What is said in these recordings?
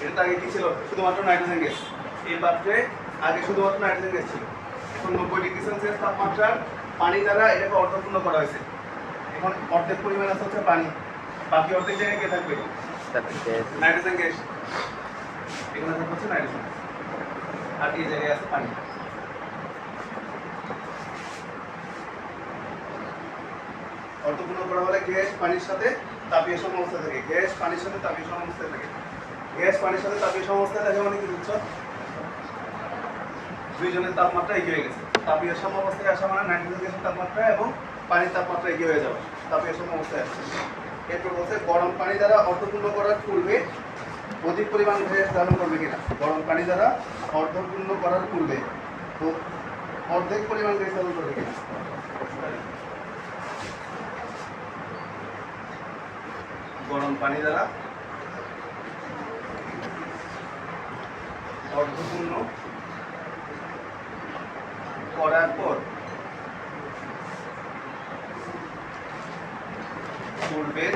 এটা আগে কি ছিল? শুধুমাত্র নাইট্রোজেন গ্যাস। এই পাত্রে আগে শুধুমাত্র নাইট্রোজেন গ্যাস ছিল। এখন 90 ডিগ্রি সেলসিয়াস তাপমাত্রার পানি দ্বারা এটাকে অর্ধপূর্ণ করা হয়েছে। এখন অর্ধেক পরিমাণ আছে হচ্ছে পানি, বাকি অর্ধেক জায়গায় কে থাকবে? Nitrogen gas. এখানে থাকবে হচ্ছে নাইট্রোজেন, আর এই জায়গায় আছে পানি। অর্ধপূর্ণ করা হলে গ্যাস পানির সাথে তাপীয় সমঅবস্থায় থাকে। গ্যাস পানির সাথে তাপীয় সমঅবস্থায় থাকে। গ্যাস পানির সাথে তাপীয় সমঅবস্থায় থাকে মানে কি বুঝছো? দুইজনের তাপমাত্রা এগিয়ে হয়ে গেছে। তাপীয় সমঅবস্থায় আসা মানে নাইট্রোজেন গ্যাসের তাপমাত্রা এবং পানির তাপমাত্রা এগিয়ে হয়ে যাবে, তাপীয় সমঅবস্থায় আসছে। এরপর বলছে গরম পানি দ্বারা অর্ধপূর্ণ করার পূর্বে অধিক পরিমাণ গ্যাস ধারণ করবে কিনা। গরম পানি দ্বারা অর্ধপূর্ণ করার পূর্বে অর্ধেক পরিমাণ গ্যাস ধারণ করবে কিনা। গরম পানি দ্বারা অর্ধপূর্ণ করার পর পূর্বের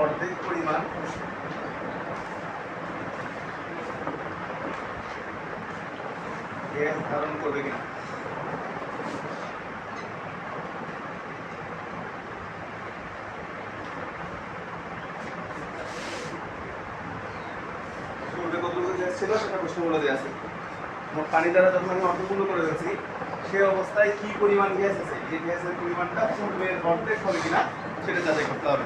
অর্ধেক পরিমাণ গ্যাস ধারণ করবে কিনা। পূর্বে কতটুকু গ্যাস ছিল সেটা প্রশ্ন বলে দেওয়া আছে। পানি দ্বারা যখন আমি অর্ধপূর্ণ করে ফেলছি সে অবস্থায় কি পরিমাণ গ্যাস আছে, এই গ্যাসের পরিমাণটা পূর্বের অর্ধেক হবে কিনা সেটা যাচাই করতে হবে।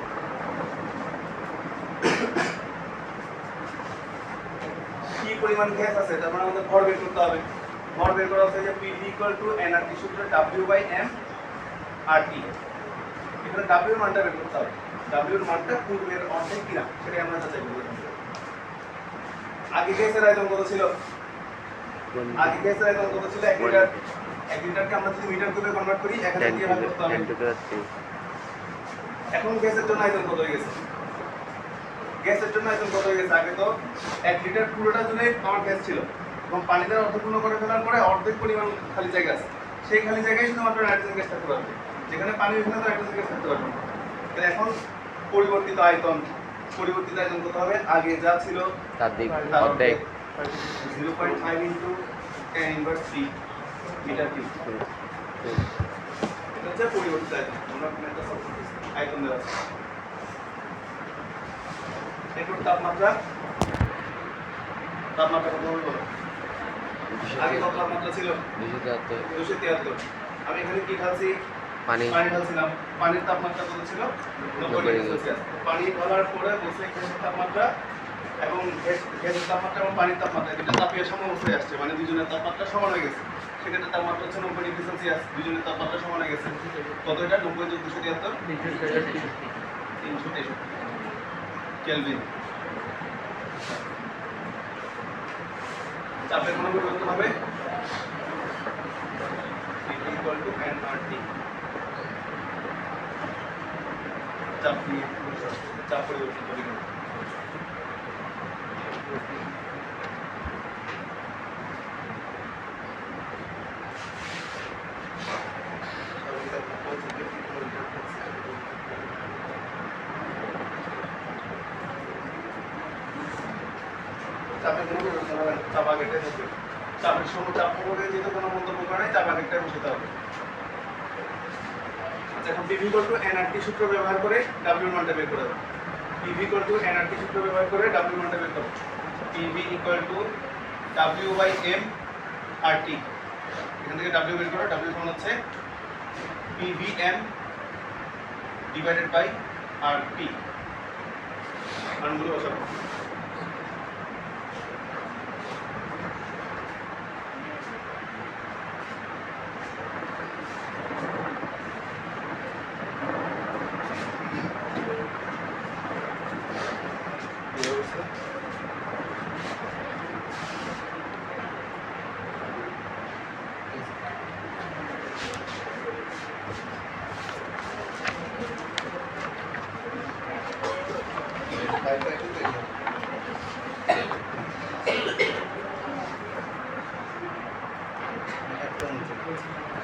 কি পরিমাণ গ্যাস আছে তার মানে আমাদের ভর বের করতে হবে। ভর বের করা হচ্ছে যে PV = nRT সূত্রে W/m RT। এখানে W এর মানটা বের করতে হবে। W এর মানটা পূর্বের অর্ধেক কিনা সেটাই আমরা যাচাই করব। আগে গ্যাসের আয়তন কত ছিল? আগে গ্যাসের আয়তন কত ছিল? 1 লিটার। 1 লিটারকে আমরা যদি মিটার কিউবে কনভার্ট করি 1000 দিয়ে ভাগ করতে হবে। এখন গ্যাসের জন্য আয়তন কত হয়ে গেছে? গ্যাসের জন্য আয়তন কত হয়ে গেছে? আগে তো 1 লিটার পুরোটা জুড়ে আমার গ্যাস ছিল এবং পানি দ্বারা অর্ধপূর্ণ করে ফেলার পরে অর্ধেক পরিমাণ খালি জায়গা আছে। সেই খালি জায়গায় শুধুমাত্র নাইট্রোজেন গ্যাস থাকতে পারবে। যেখানে পানি ওখানে তো নাইট্রোজেন গ্যাস থাকতে পারবে না। তাহলে এখন পরিবর্তিত আয়তন কত হবে? আগে যা ছিল তার অর্ধেক 0.5 × 10⁻³ মিটার কিউব। এটা হচ্ছে পরিবর্তিত আয়তন। আমরা একটা আয়তন দেওয়া আছে। এরপর তাপমাত্রা কত হবে বলো? আগে কত তাপমাত্রা ছিল? 273। আমি এখানে কি ঢালছি? পানি ঢালছিলাম। পানির তাপমাত্রা কত ছিল? 90 ডিগ্রি সেলসিয়াস। পানি ঢালার পরে বলছে গ্যাসের তাপমাত্রা এবং গ্যাসের তাপমাত্রা এবং পানির তাপমাত্রা এটা তাপীয় সমঅবস্থায় আসছে, মানে দুজনের তাপমাত্রা সমান হয়ে গেছে। সেক্ষেত্রে তাপমাত্রা হচ্ছে 90 ডিগ্রি সেলসিয়াস। দুজনের তাপমাত্রা সমান হয়ে গেছে। কত এটা? 90 + 273 363 কেলভিন। চাপের কোনো পরিবর্তন হবে? PV = nRT। চাপ পরিবর্তন হবে না। চাপের কোনো পরিবর্তন হবে না। চাপ আগেরটাই থাকবে। চাপের সময় চাপ সম্পর্কে যেহেতু কোনো মন্তব্য করে নাই, চাপ আগেরটাই বসাতে হবে। আচ্ছা, এখন PV = nRT সূত্র ব্যবহার করে W এর মানটা বের করে দাও। PV = nRT সূত্র ব্যবহার করে W এর মানটা বের করো। PV = W/m RT। এখান থেকে W বের করো। W সমান হচ্ছে PVm / RT। মানগুলো বসাবো।